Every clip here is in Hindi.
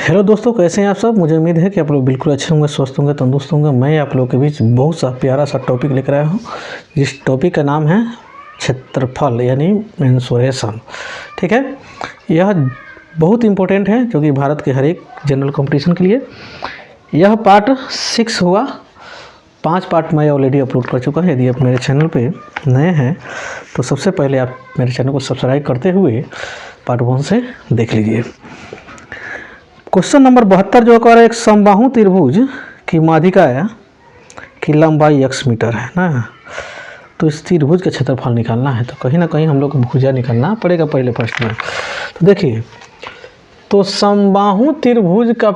हेलो दोस्तों, कैसे हैं आप सब। मुझे उम्मीद है कि आप लोग बिल्कुल अच्छे होंगे, स्वस्थ होंगे, तंदुरुस्त होंगे। मैं आप लोगों के बीच बहुत सा प्यारा सा टॉपिक लेकर आया हूँ, जिस टॉपिक का नाम है क्षेत्रफल यानी मेंसुरेशन। ठीक है, यह बहुत इम्पोर्टेंट है जो कि भारत के हर एक जनरल कंपटीशन के लिए। यह पार्ट 6 हुआ। 5 पार्ट मैं ऑलरेडी अपलोड कर चुका है। यदि आप मेरे चैनल पे नए हैं तो सबसे पहले आप मेरे चैनल को सब्सक्राइब करते हुए पार्ट 1 से देख लीजिए। क्वेश्चन नंबर 72 जो कह रहा है, एक समबाहु त्रिभुज की माध्यिका की लंबाई x मीटर है ना, तो इस त्रिभुज का क्षेत्रफल निकालना है। तो कहीं ना कहीं हम लोग को भुजा निकालना पड़ेगा पहले फर्स्ट में। तो देखिए, तो समबाहु त्रिभुज का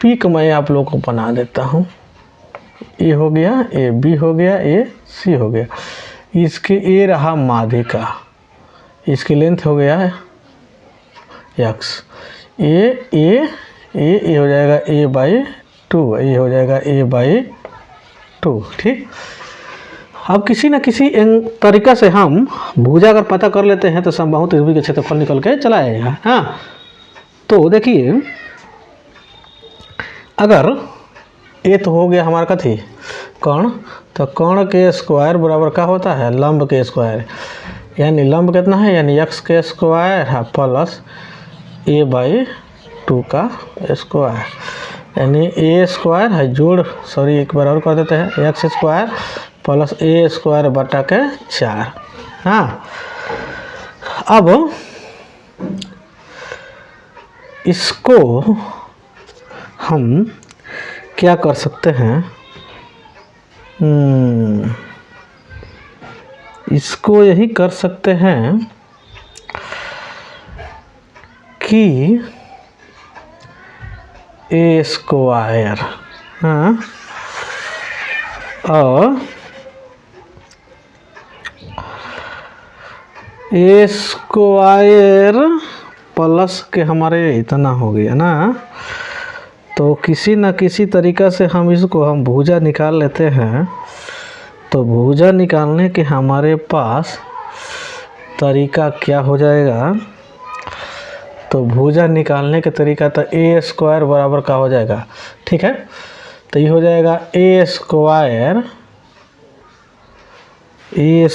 पीक मैं आप लोगों को बना देता हूँ। ए हो गया, ए बी हो गया, ए सी हो गया। इसके ए रहा माध्यिका, इसकी लेंथ हो गया x। ए हो जाएगा a/2, ये हो जाएगा a/2। ठीक, अब किसी न किसी तरीका से हम भुजा अगर पता कर लेते हैं तो समबाहु त्रिभुज का क्षेत्रफल निकल के चला आएगा। हाँ, तो देखिए, अगर ए तो हो गया हमारा कथी कर्ण, तो कर्ण के स्क्वायर बराबर क्या होता है लंब के स्क्वायर, यानी लंब कितना है यानी x के स्क्वायर है प्लस a/2 का स्क्वायर, यानी ए स्क्वायर है जोड़, सॉरी एक बार और कर देते हैं, x square plus a square बटा के 4। हाँ, अब इसको हम क्या कर सकते हैं, इसको यही कर सकते हैं कि ए स्क्वायर, हाँ, और ए स्क्वायर प्लस के हमारे इतना हो गया ना, तो किसी न किसी तरीका से हम भुजा निकाल लेते हैं। तो भुजा निकालने के हमारे पास तरीका क्या हो जाएगा, तो भुजा निकालने के तरीका तो ए स्क्वायर बराबर का हो जाएगा। ठीक है, तो ये हो जाएगा ए स्क्वायर ये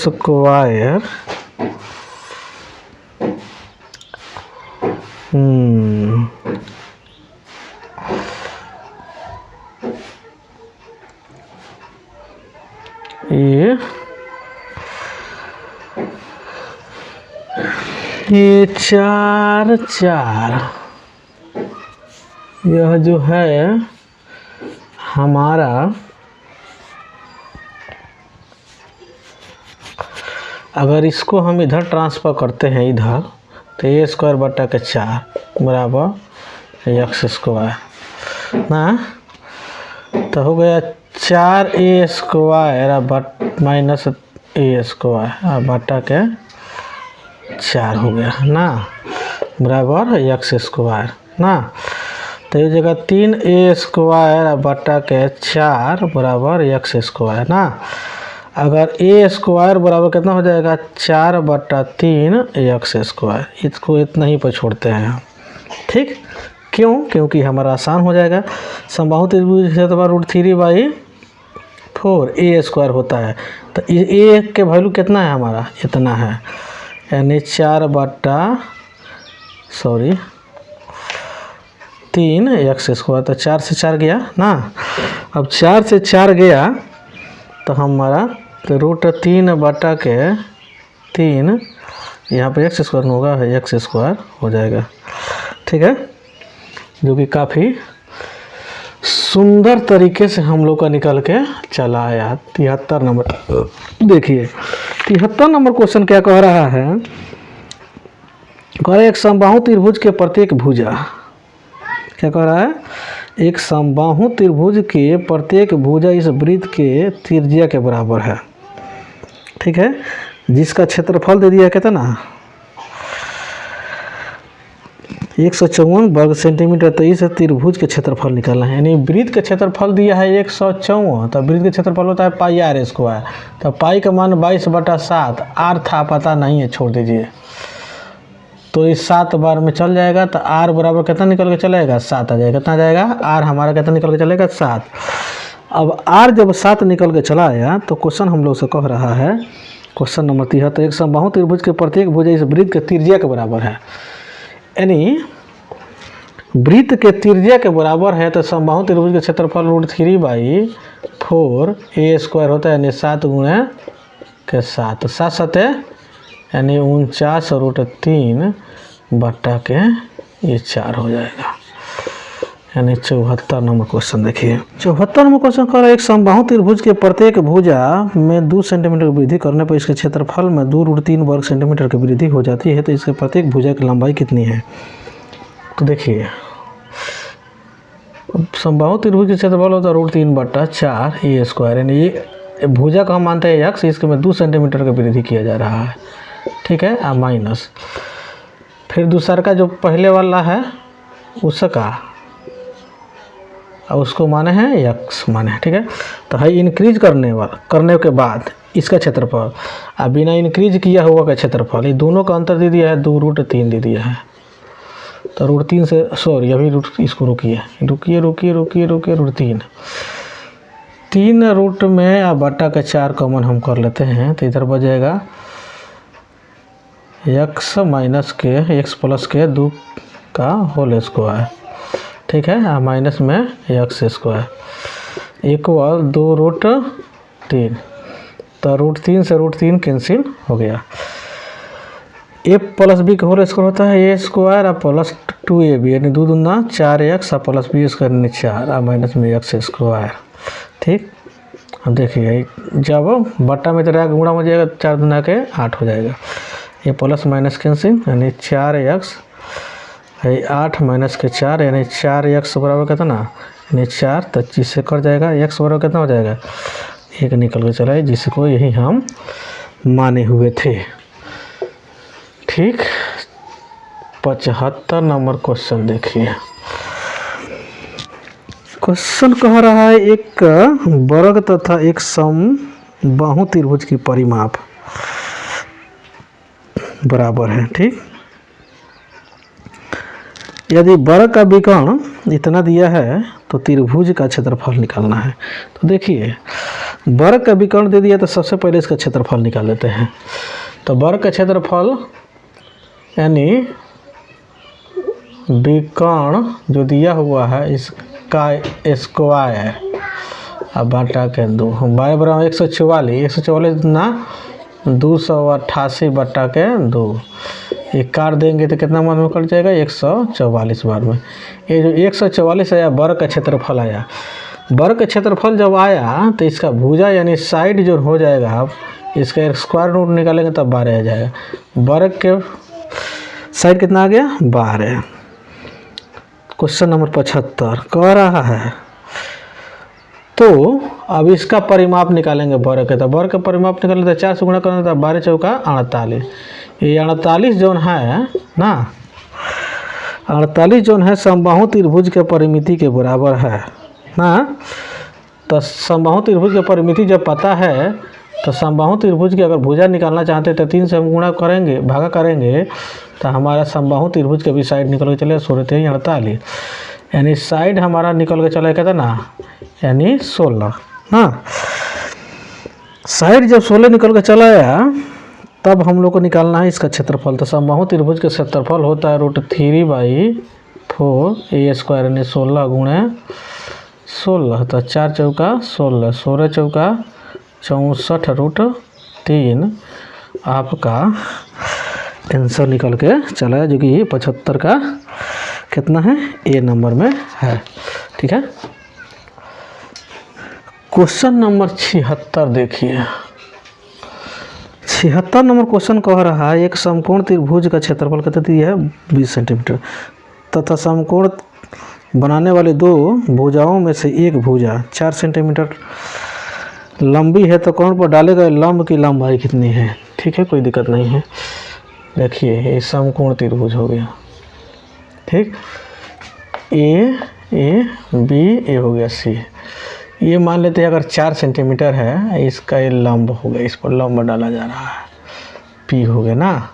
4 यह जो है हमारा अगर इसको हम इधर ट्रांसफ़र करते हैं इधर, तो ए स्क्वायर बटा के 4 बराबर x स्क्वायर ना, तो हो गया 4a स्क्वायर माइनस ए स्क्वायर बटा के 4 हो गया ना, बराबर x स्क्वायर ना। तो ये जगह 3a स्क्वायर बटा के 4 बराबर x स्क्वायर ना। अगर a स्क्वायर बराबर कितना हो जाएगा 4/3 x स्क्वायर, इसको इतना ही पर छोड़ते हैं हम। ठीक, क्यों? क्योंकि हमारा आसान हो जाएगा। समबाहु त्रिभुज क्षेत्रफल √3/4 a स्क्वायर होता है, तो a के वैल्यू कितना है हमारा इतना है, यानी 3 x स्क्वायर, तो 4 से 4 गया ना। अब 4 से 4 गया तो हमारा तो √3/3 यहाँ पे x स्क्वायर होगा, x स्क्वायर हो जाएगा। ठीक है, जो कि काफ़ी सुंदर तरीके से हम लोग का निकल के चला आया। 73 नंबर देखिए, 73 नंबर क्वेश्चन क्या कह रहा है, कह रहा है एक समबाहु त्रिभुज के प्रत्येक भुजा, क्या कह रहा है, एक समबाहु त्रिभुज के प्रत्येक भुजा इस वृत्त के त्रिज्या के बराबर है। ठीक है, जिसका क्षेत्रफल दे दिया कितना 154 वर्ग सेंटीमीटर, तो इस त्रिभुज के क्षेत्रफल निकालना है। यानी वृत्त का क्षेत्रफल दिया है 154, तो वृत्त का क्षेत्रफल होता है πr स्क्वायर, तो पाई का मान 22/7, आर था पता नहीं है, छोड़ दीजिए। तो इस 7 बार में चल जाएगा तो r बराबर कितना निकल के चलेगा 7 आ जाएगा। कितना जाएगा r हमारा कितना निकल के चलेगा 7। अब r जब 7 निकल के चला आया तो क्वेश्चन हम लोग से कह रहा है क्वेश्चन नंबर 73, एक समबाहु त्रिभुज के प्रत्येक भुजा इस वृत्त के त्रिज्या के बराबर है। यानी वृत्त के त्रिज्या के बराबर है तो समबाहु त्रिभुज का क्षेत्रफल √3/4a² होता है, यानी 7 गुणे के 7, 7 सते यानी 49/3 हो जाएगा, यानी 74 नंबर क्वेश्चन। देखिए 74 नंबर क्वेश्चन कह रहा है एक समबाहु त्रिभुज के प्रत्येक भुजा में 2 सेंटीमीटर की वृद्धि करने पर इसके क्षेत्रफल में 2√3 वर्ग सेंटीमीटर की वृद्धि हो जाती है, तो इसके प्रत्येक भुजा की लंबाई कितनी है। तो देखिए समबाहु त्रिभुज के क्षेत्रफल होता है √3/4a², यानी ये भुजा का हम मानते हैं x, इसके में 2 सेंटीमीटर का वृद्धि किया जा रहा है, ठीक है, माइनस फिर दूसरा का जो पहले वाला है उसका और उसको माने हैं x माने हैं, ठीक है। तो है इंक्रीज करने के बाद इसका क्षेत्रफल, अब बिना इंक्रीज किया हुआ का क्षेत्रफल, ये दोनों का अंतर दे दिया है 2√3 दे दिया है। तो √3 से सॉरी अभी इसको रुकिए √3 3 रूट में अब बटा का 4 कॉमन हम कर लेते हैं, तो इधर बचेगा x माइनस के x प्लस के 2 का होल स्क्वायर, ठीक है, माइनस में x² इक्वल 2√3, तो √3 से √3 कैंसिल हो गया। a प्लस b का होल स्क्वायर होता है a² और प्लस 2ab, यानी 2 दूना 4x प्लस b² यानी 4 माइनस में x², ठीक। अब देखिए जब बट्टा में तरह गुणा हो जाएगा 4 दूना के 8 हो जाएगा, ये प्लस माइनस कैंसिल यानी 4x 8 माइनस के 4 यानी 4x बराबर कितना यानी 4, तो जिससे कट जाएगा x बराबर कितना हो जाएगा 1 निकल के चला है, जिसको यही हम माने हुए थे, ठीक। 75 नंबर क्वेश्चन देखिए, क्वेश्चन कह रहा है एक वर्ग तथा एक समबाहु त्रिभुज की परिमाप बराबर है, ठीक। यदि वर्ग का विकर्ण इतना दिया है तो त्रिभुज का क्षेत्रफल निकालना है। तो देखिए वर्ग का विकर्ण दे दिया तो सबसे पहले इसका क्षेत्रफल निकाल लेते हैं। तो वर्ग का क्षेत्रफल यानी विकर्ण जो दिया हुआ है इसका स्क्वायर अब बाटा के 2 बारह बराबर 144 ना 288/2, ये काट देंगे तो कितना बार में कट जाएगा 144 बार में। ये जो 144 आया वर्ग का क्षेत्रफल आया, वर्ग का क्षेत्रफल जब आया तो इसका भुजा यानी साइड जो हो जाएगा, आप इसका स्क्वायर रूट निकालेंगे तब 12 आ जाएगा। वर्ग के साइड कितना आ गया 12। क्वेश्चन नंबर 75 कह रहा है तो अब इसका परिमाप निकालेंगे वर्ग के, तो वर्ग का परिमाप निकालेंगे तो 4 से गुणा करेंगे तो 12 चौका 48, ये 48 जोन है ना, 48 जोन है समबाहु त्रिभुज के परिमिति के बराबर है ना। तो समबाहु त्रिभुज की परिमिति जब पता है तो समबाहु त्रिभुज की अगर भुजा निकालना चाहते हैं तो 3 से हम गुणा करेंगे भागा करेंगे तो हमारा समबाहु त्रिभुज के भी साइड निकल के चले 16 यानी साइड हमारा निकल के चला कहता ना यानी 16 हाँ। साइड जब 16 निकल के चला आया तब हम लोग को निकालना है इसका क्षेत्रफल। तो समबाहु त्रिभुज का क्षेत्रफल होता है √3/4a² यानी 16 गुणे 16, तो 4 चौका 16, 16 चौका 64√3 आपका आंसर निकल के चला है, जो कि 75 का कितना है ए नंबर में है, ठीक है। क्वेश्चन नंबर 76 देखिए, 76 नंबर क्वेश्चन कह रहा है एक समकोण त्रिभुज का क्षेत्रफल कितना दिया है 20 सेंटीमीटर तथा समकोण बनाने वाले 2 भुजाओं में से एक भुजा 4 सेंटीमीटर लंबी है, तो कोण पर डाले गए लंब की लंबाई कितनी है, ठीक है, कोई दिक्कत नहीं है। देखिए ये समकोण त्रिभुज हो गया, ठीक, ए बी ए हो गया सी, ये मान लेते हैं अगर 4 सेंटीमीटर है, इसका ये लंब हो गया, इस पर लंब डाला जा रहा है पी हो गया ना।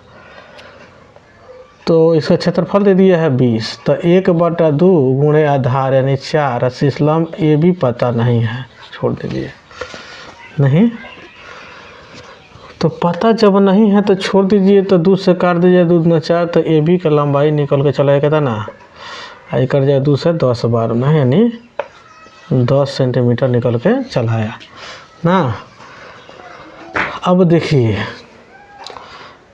तो इसका क्षेत्रफल दे दिया है 20, तो 1/2 गुणे आधार यानी 4 अस्सीसलम, ये भी पता नहीं है, छोड़ दीजिए। नहीं तो पता जब नहीं है तो छोड़ दीजिए, तो 2 से काट दीजिए, 2 दूना 4, तो ए बी का लंबाई निकल के चला कहता ना, आई कर जाए 2 से 10 बार में, यानी 10 सेंटीमीटर निकल के चला आया ना। अब देखिए,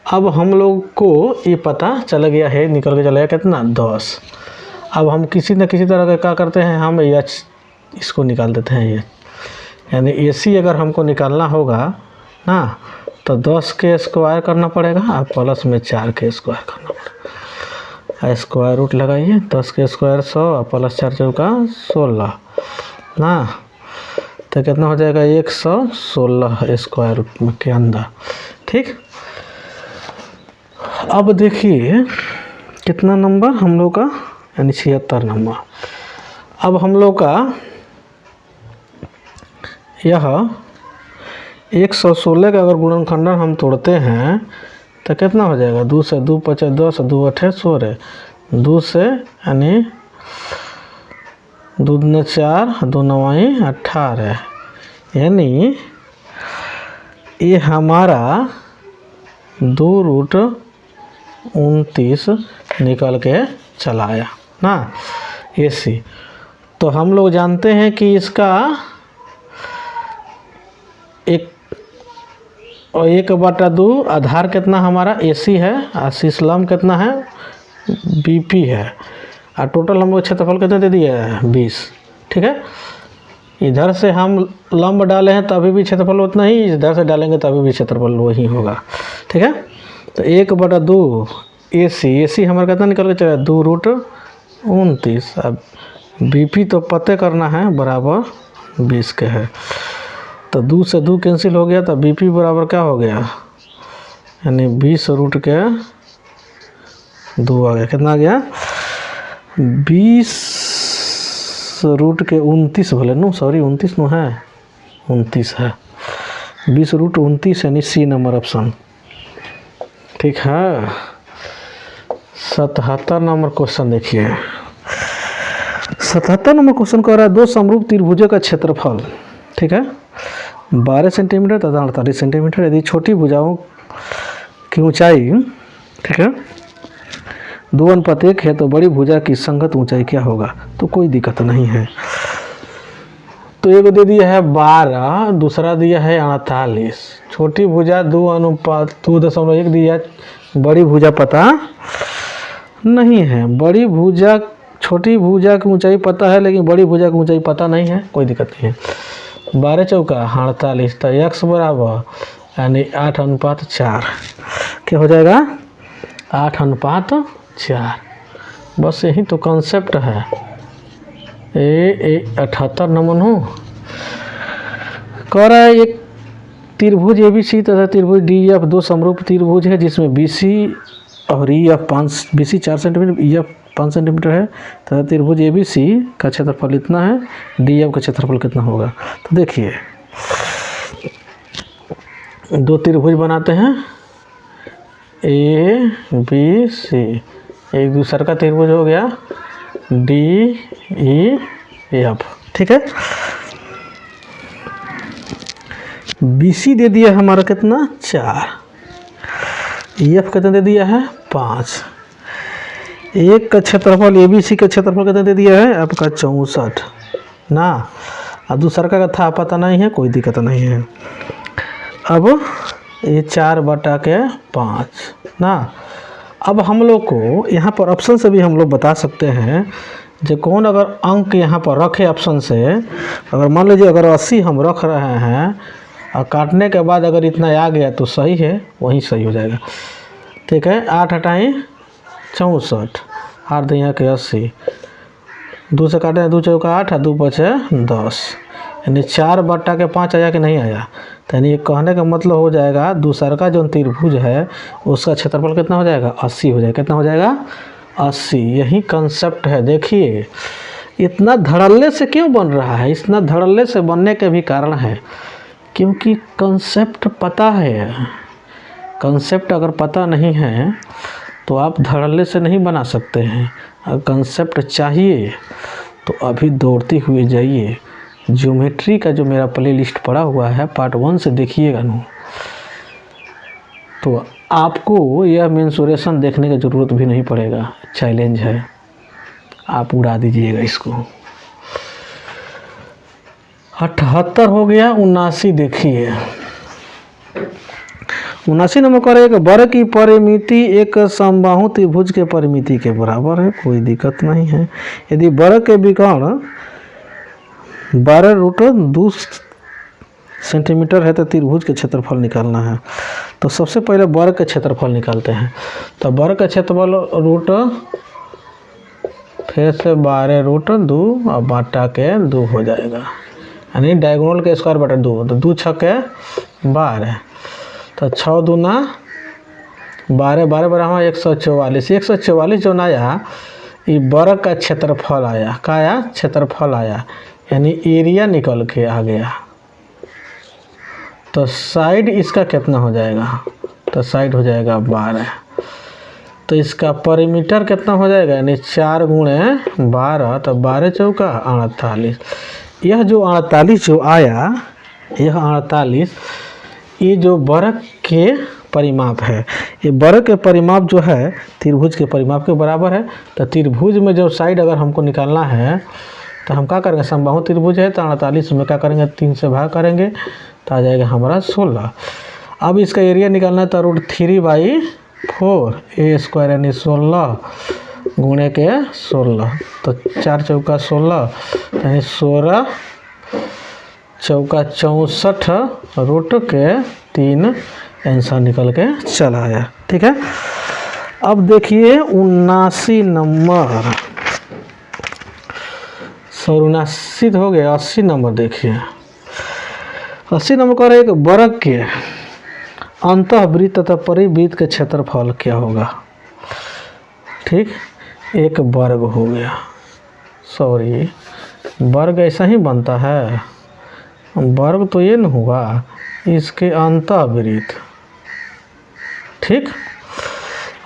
अब हम लोग को ये पता चल गया है, निकल के चला गया कितना 10। अब हम किसी न किसी तरह का क्या करते हैं, हम इसको निकाल देते हैं ये, यानी AC अगर हमको निकालना होगा ना, तो 10 के स्क्वायर करना पड़ेगा और प्लस में 4 के स्क्वायर करना पड़ेगा। स्क्वायर रूट लगाइए, 10 के स्क्वायर 100 और प्लस 4 चौका 16 ना, तो कितना हो जाएगा 116 स्क्वायर रूट के अंदर। ठीक, अब देखिए कितना नंबर हम लोग का, यानी 76 नंबर। अब हम लोग का यह 116 का अगर गुणनखंडन हम तोड़ते हैं तो कितना हो जाएगा, 2 से 2 5 10, 2 8 16, 2 से यानी 2 दूना 4, 2 9 18, यानी ये हमारा 2√29 निकल के चला आया ना AC। तो हम लोग जानते हैं कि इसका 1/2 आधार कितना हमारा AC है, और अस्सीसलम कितना है BP है, और टोटल हम लोग क्षेत्रफल कितना दे दिया है 20। ठीक है, इधर से हम लंब डाले हैं तभी भी क्षेत्रफल उतना ही, इधर से डालेंगे तभी भी क्षेत्रफल वही होगा। ठीक है, तो 1/2 AC हमारा कितना निकल के चला 2√29। अब BP तो पते करना है, बराबर 20 के है, तो 2 से 2 कैंसिल हो गया, तो BP बराबर क्या हो गया, यानी 20√2 आ गया। कितना आ गया 20√29 भले नो, सॉरी 29 नो है, 29 है, 20√29 यानी C नंबर ऑप्शन। ठीक है, 77 नंबर क्वेश्चन देखिए। 77 नंबर क्वेश्चन कह रहा है 2 समरूप त्रिभुजों का क्षेत्रफल, ठीक है, 12 सेंटीमीटर तथा 48 सेंटीमीटर। यदि छोटी भुजाओं की ऊंचाई, ठीक है, 2:1 है, तो बड़ी भुजा की संगत ऊंचाई क्या होगा। तो कोई दिक्कत नहीं है। तो एक दे दिया है 12, दूसरा दिया है 48। छोटी भुजा 2:1 दिया, बड़ी भुजा पता नहीं है। बड़ी भुजा, छोटी भुजा की ऊंचाई पता है, लेकिन बड़ी भुजा की ऊंचाई पता नहीं है, कोई दिक्कत नहीं है। 12 चौका 48, तो x बराबर यानी 8:4 क्या हो जाएगा 8:4। बस यही तो कॉन्सेप्ट है। 78 नंबर हो कह रहा है एक त्रिभुज ABC तथा त्रिभुज DEF 2 समरूप त्रिभुज है, जिसमें BC और BC 4 सेंटीमीटर, EF 5 सेंटीमीटर है, तथा त्रिभुज ABC का क्षेत्रफल इतना है, DEF का क्षेत्रफल कितना होगा। तो देखिए 2 त्रिभुज बनाते हैं ABC, एक दूसरा का त्रिभुज हो गया DEF। ठीक है, BC दे दिया हमारा कितना 4, EF कितना दे दिया है 5। एक का क्षेत्रफल ABC का क्षेत्रफल कितना दे दिया है आपका 64 ना, और दूसरा का था पता नहीं है, कोई दिक्कत नहीं है। अब ये 4/5 ना। अब हम लोग को यहाँ पर ऑप्शन से भी हम लोग बता सकते हैं, जो कौन अगर अंक यहाँ पर रखे ऑप्शन से, अगर मान लीजिए अगर 80 हम रख रहे हैं और काटने के बाद अगर इतना आ गया तो सही है, वहीं सही हो जाएगा। ठीक है, 8 हटाएँ 64, 8 दिया के 80, 2 से काटे 2 चौका 8, 2 5 10, यानी 4/5 आया कि नहीं आया। तो यानी ये कहने का मतलब हो जाएगा दूसरा का जो त्रिभुज है उसका क्षेत्रफल कितना हो जाएगा 80 हो जाएगा। कितना हो जाएगा 80। यही कंसेप्ट है। देखिए इतना धड़ल्ले से क्यों बन रहा है, इतना धड़ल्ले से बनने के भी कारण है, क्योंकि कंसेप्ट पता है। कंसेप्ट अगर पता नहीं है तो आप धड़ल्ले से नहीं बना सकते हैं। अगर कंसेप्ट चाहिए तो अभी दौड़ते हुए जाइए, ज्योमेट्री का जो मेरा प्लेलिस्ट पड़ा हुआ है पार्ट 1 से देखिएगा ना, तो आपको यह मेंसुरेशन देखने की ज़रूरत भी नहीं पड़ेगा। चैलेंज है, आप उड़ा दीजिएगा इसको। 78 हो गया। 79 देखिए, 79 नंबर कर एक वर्ग की परिमिति एक समबाहु त्रिभुज के परिमिति के बराबर है, कोई दिक्कत नहीं है। यदि वर्ग के विकर्ण 12√2 सेंटीमीटर है तो त्रिभुज के क्षेत्रफल निकालना है। तो सबसे पहले वर्ग का क्षेत्रफल निकालते हैं। तो वर्ग का क्षेत्रफल रूट फिर से 12√2 और बाटा के 2 हो जाएगा, यानी डायगोनल के स्क्वायर बटा 2, तो 2 छक्के 12, तो 6 दूना 12, 12 बराबर 144। 144 जो आया ये वर्ग का क्षेत्रफल आया, क्या आया? क्षेत्रफल आया, यानी एरिया निकल के आ गया। तो साइड इसका कितना हो जाएगा? तो साइड हो जाएगा 12। तो इसका परिमीटर कितना हो जाएगा? यानी 4 गुणे 12, तो 12 चौका 48। यह जो 48 जो आया, यह 48 ये जो वर्ग के परिमाप है, ये वर्ग के परिमाप जो है त्रिभुज के परिमाप के बराबर है। तो त्रिभुज में जो साइड अगर हमको निकालना है तो हम क्या करेंगे? समबाहु त्रिभुज है तो 48 में क्या करेंगे? 3 से भाग करेंगे तो आ जाएगा हमारा 16। अब इसका एरिया निकालना है तो √3/4 a² यानी 16 गुणे के 16, तो 4 चौका 16 यानी 16 चौका 64 √3 आंसर निकल के चला आया। ठीक है, अब देखिए 79 नंबर, 79 हो गया। 80 नंबर देखिए, 80 नंबर का एक वर्ग के अंतःवृत्त तथा परिवृत्त के क्षेत्रफल क्या होगा? ठीक, एक वर्ग हो गया, सॉरी वर्ग ऐसा ही बनता है, वर्ग तो ये न हुआ, इसके अंतःवृत्त, ठीक,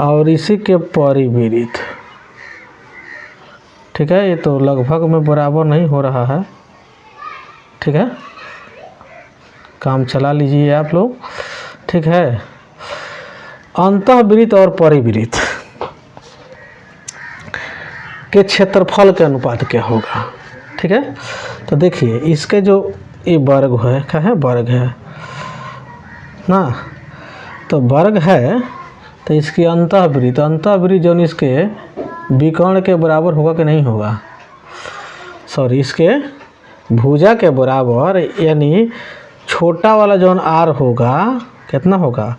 और इसी के परिवृत्त। ठीक है, ये तो लगभग में बराबर नहीं हो रहा है। ठीक है, काम चला लीजिए आप लोग। ठीक है, अंतःवृत्त और परिवृत्त के क्षेत्रफल के अनुपात क्या होगा? ठीक है, तो देखिए इसके जो ये वर्ग है, क्या है? वर्ग है ना, तो वर्ग है तो इसकी अंतःवृत्त जो इसके विकर्ण के बराबर होगा कि नहीं होगा? सॉरी, इसके भुजा के बराबर, यानी छोटा वाला जो आर होगा कितना होगा?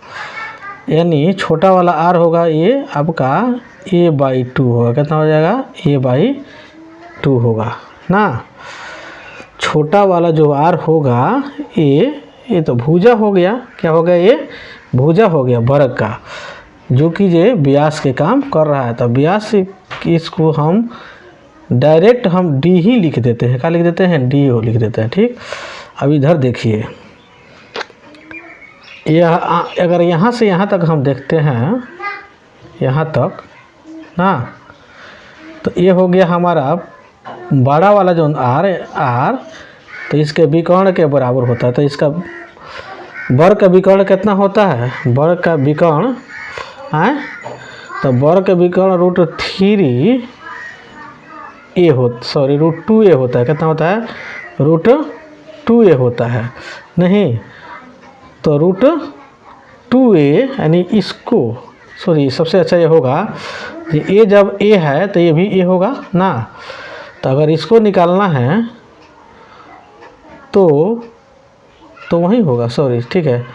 यानी छोटा वाला आर होगा ये आपका a/2 होगा। कितना हो जाएगा? a/2 होगा ना। छोटा वाला जो आर होगा ये तो भुजा हो गया। क्या हो गया? ये भुजा हो गया वर्ग का, जो कि ये व्यास के काम कर रहा है। तो व्यास इसको हम डायरेक्ट हम डी ही लिख देते हैं। क्या लिख देते हैं? डी हो लिख देते हैं। ठीक, अब इधर देखिए, यह अगर यहाँ से यहाँ तक हम देखते हैं, यहाँ तक ना, तो ये हो गया हमारा बड़ा वाला जो आर तो इसके विकर्ण के बराबर होता है। तो इसका वर्ग का विकर्ण कितना होता है? वर्ग का विकर्ण है, तो वर्ग का विकर्ण √2a होता है। कितना होता है? √2a होता है। नहीं तो √2a, यानी इसको, सॉरी सबसे अच्छा ये होगा कि a जब a है तो ये भी a होगा ना। तो अगर इसको निकालना है तो वही होगा, सॉरी ठीक है,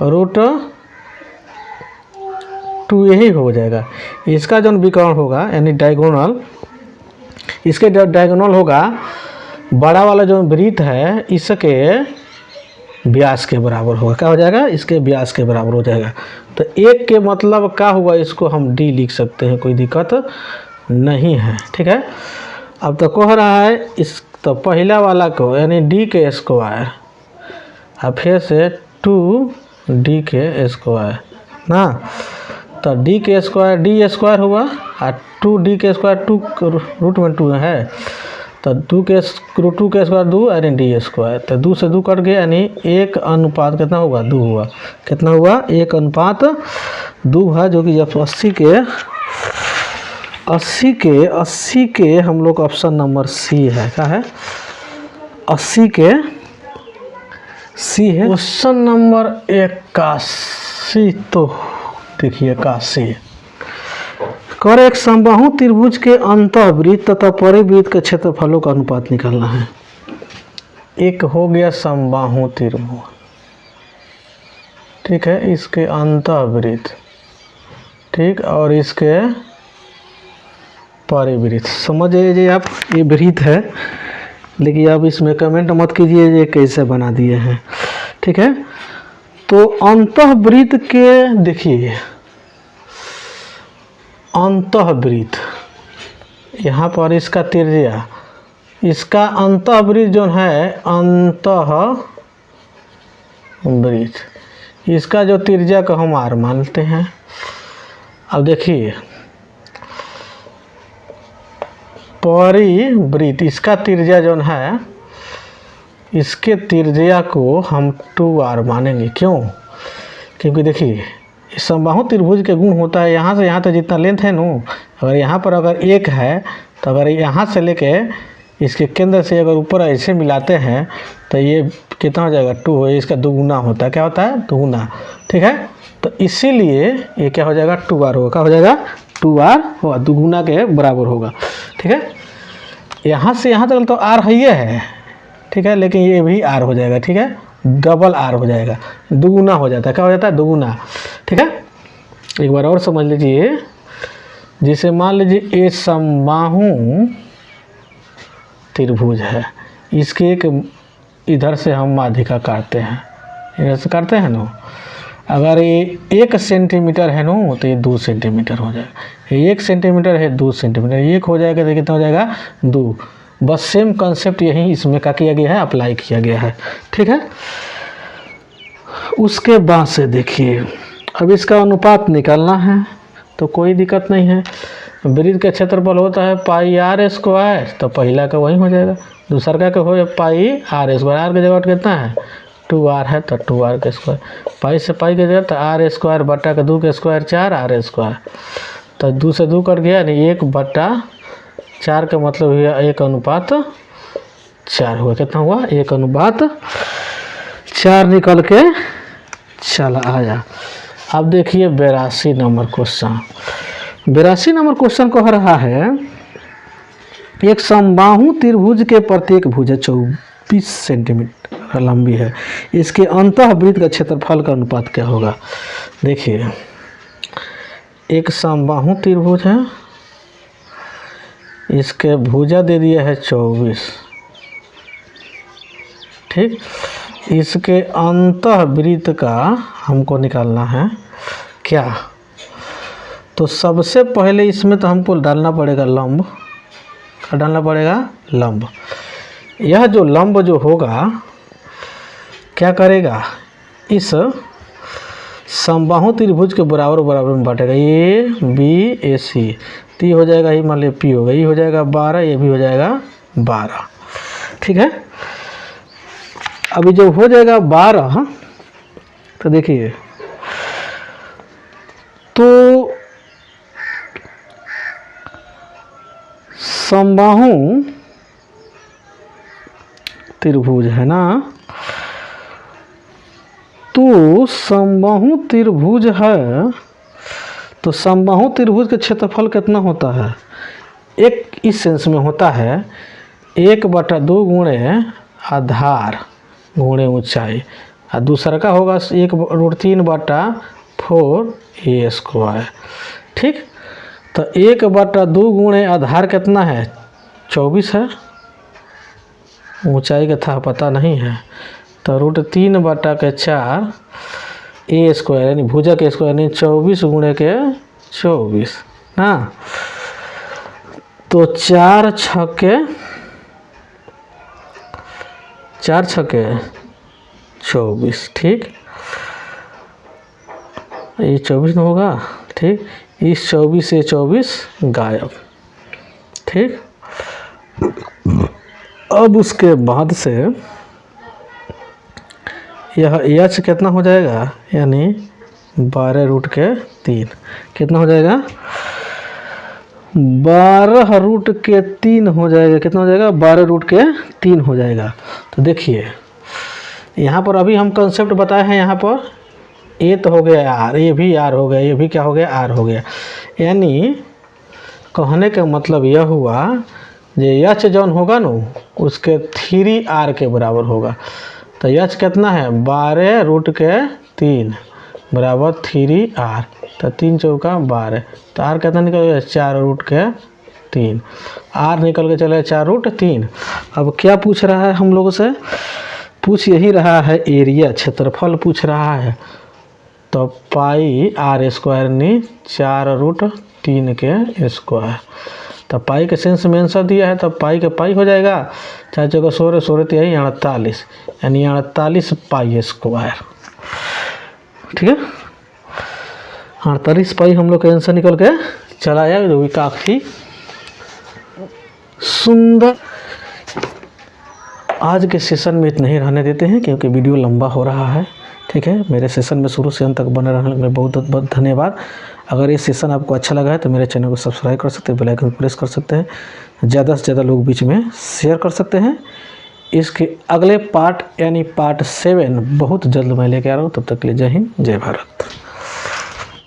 √2a ही हो जाएगा। इसका जो विकर्ण होगा यानी डायगोनल, इसके डायगोनल होगा बड़ा वाला जो वृत्त है इसके व्यास के बराबर होगा। क्या हो जाएगा? इसके व्यास के बराबर हो जाएगा। तो एक के मतलब क्या हुआ, इसको हम डी लिख सकते हैं, कोई दिक्कत नहीं है। ठीक है, अब तो कह रहा है इस, तो पहला वाला को यानी डी के स्क्वायर, अब फिर से 2d के स्क्वायर ना, तो डी स्क्वायर हुआ और 2d² 2 रूट में 2 है तो 2 के स्क्वायर 2 यानी d²। तो 2 से 2 कट गया यानी 1 अनुपात कितना होगा 2 हुआ। कितना हुआ 1 अनुपात 2 है, जो कि जब 80 के हम लोग ऑप्शन नंबर सी है। क्या है 80 के सी है। क्वेश्चन नंबर 81 तो देखिए 81 कर एक समबाहु त्रिभुज के अंतःवृत्त तथा परिवृत्त के क्षेत्रफलों का अनुपात निकालना है। एक हो गया समबाहु त्रिभुज, ठीक है, इसके अंतःवृत्त, ठीक, और इसके परिवृत्त। समझ लीजिए आप, ये वृत्त है, लेकिन आप इसमें कमेंट मत कीजिए ये कैसे बना दिए हैं, ठीक है। तो अंतःवृत्त के देखिए अंतःवृत्त, यहाँ पर इसका त्रिज्या, इसका अंतःवृत्त जो है अंतःवृत्त, इसका जो त्रिज्या को हम r मानते हैं। अब देखिए परिवृत्त, इसका त्रिज्या जो है, इसके त्रिज्या को हम 2r मानेंगे। क्यों? क्योंकि देखिए समबाहु त्रिभुज के गुण होता है यहाँ से यहाँ तक जितना लेंथ है नो, अगर यहाँ पर अगर 1 है तो अगर यहाँ से लेके इसके केंद्र से अगर ऊपर ऐसे मिलाते हैं तो ये कितना हो जाएगा 2 हो, इसका दुगुना होता है। क्या होता है? दुगुना, ठीक है। तो इसीलिए ये क्या हो जाएगा 2r होगा। क्या हो जाएगा 2r होगा, दुगुना के बराबर होगा, ठीक है। यहाँ से यहाँ तक तो r है, ठीक है, लेकिन ये भी r हो जाएगा, ठीक है, डबल r हो जाएगा, दुगुना हो जाता है। क्या हो जाता है? दुगुना, ठीक है। एक बार और समझ लीजिए, जैसे मान लीजिए ये समबाहु त्रिभुज है, इसके एक इधर से हम माध्यिका काटते हैं, इधर से काटते हैं ना, अगर ये 1 सेंटीमीटर है ना तो ये 2 सेंटीमीटर हो जाएगा। ये 1 सेंटीमीटर है 2 सेंटीमीटर, 1 हो जाएगा तो कितना हो जाएगा 2। बस सेम कंसेप्ट यही इसमें क्या किया गया है, अप्लाई किया गया है, ठीक है। उसके बाद से देखिए अब इसका अनुपात निकालना है तो कोई दिक्कत नहीं है। वृत्त का क्षेत्रफल होता है πr², तो पहला का वही हो जाएगा, दूसरा का हो πr², r की जगह कितना है 2r है तो 2r का स्क्वायर, पाई से पाई की जगह तो r² बटा का 2 का स्क्वायर 4r², तो 2 से 2 कट गया यानी 1/4 का मतलब हुआ 1/4 हुआ। कितना हुआ? 1/4 निकल के चला आया। अब देखिए 82 नंबर क्वेश्चन। 82 नंबर क्वेश्चन कह रहा है एक समबाहु त्रिभुज के प्रत्येक भुजा 24 सेंटीमीटर लंबी है, इसके अंतःवृत्त का क्षेत्रफल का अनुपात क्या होगा? देखिए एक समबाहु त्रिभुज है, इसके भुजा दे दिया है 24, ठीक। इसके अंतःवृत्त का हमको निकालना है क्या? तो सबसे पहले इसमें तो हमको डालना पड़ेगा लंब। क्या डालना पड़ेगा? लंब। यह जो लंब जो होगा क्या करेगा, इस समबाहु त्रिभुज के बराबर बराबर में बांटेगा, AB तो हो जाएगा, ये मान लीजिए P होगा, ये हो जाएगा 12, ये भी हो जाएगा 12, ठीक है। अभी जब हो जाएगा 12 तो देखिए तो समबाहु त्रिभुज है ना, तो समबाहु त्रिभुज है तो समबाहु त्रिभुज का क्षेत्रफल कितना होता है? एक इस सेंस में होता है 1/2 गुणे आधार गुणे ऊंचाई, और दूसरा का होगा 1/3/4a², ठीक। तो 1/2 गुणे आधार कितना है? 24 है, ऊंचाई का था पता नहीं है, तो √3/4 a² यानी भुजा के स्क्वायर यानी 24 गुणे के 24 ना, तो 4 छक्के 24, ठीक। ये 24 न होगा, ठीक। इस 24 से 24 गायब, ठीक। अब उसके बाद से यह एच कितना हो जाएगा, यानी 12√3 कितना हो जाएगा, 12√3 हो जाएगा। कितना हो जाएगा, 12√3 हो जाएगा। तो देखिए यहाँ पर अभी हम कंसेप्ट बताए हैं, यहाँ पर ए तो हो गया आर, ये भी आर हो गया, ये भी क्या हो गया, आर हो गया। यानी कहने का मतलब यह हुआ जे एच जौन होगा ना उसके 3r के बराबर होगा। तो एच कितना है, 12√3 बराबर 3r, तो 3 चौका 12, तो आर कितना निकल गया, 4√3, आर निकल के चले 4√3। अब क्या पूछ रहा है हम लोगों से, पूछ यही रहा है एरिया, क्षेत्रफल पूछ रहा है। तो पाई r स्क्वायर यानी 4√3 के स्क्वायर। तो पाई के सेंस में आंसर दिया है, तो पाई का पाई हो जाएगा, 4 चौका 16, 16 3 48, यानी 48 पाई स्क्वायर, ठीक है। 48 पाई हम लोग का आंसर निकल के चला आया, जो भी काफ़ी सुंदर। आज के सेशन में इतना ही रहने देते हैं क्योंकि वीडियो लंबा हो रहा है, ठीक है। मेरे सेशन में शुरू से अंत तक बने रहने में बहुत बहुत धन्यवाद। अगर ये सेशन आपको अच्छा लगा है तो मेरे चैनल को सब्सक्राइब कर सकते हैं, बेल आइकन प्रेस कर सकते हैं, ज़्यादा से ज़्यादा लोग बीच में शेयर कर सकते हैं। इसके अगले पार्ट यानी पार्ट 7 बहुत जल्द मैं लेके आ रहा हूँ। तब तक के लिए जय हिंद, जय भारत।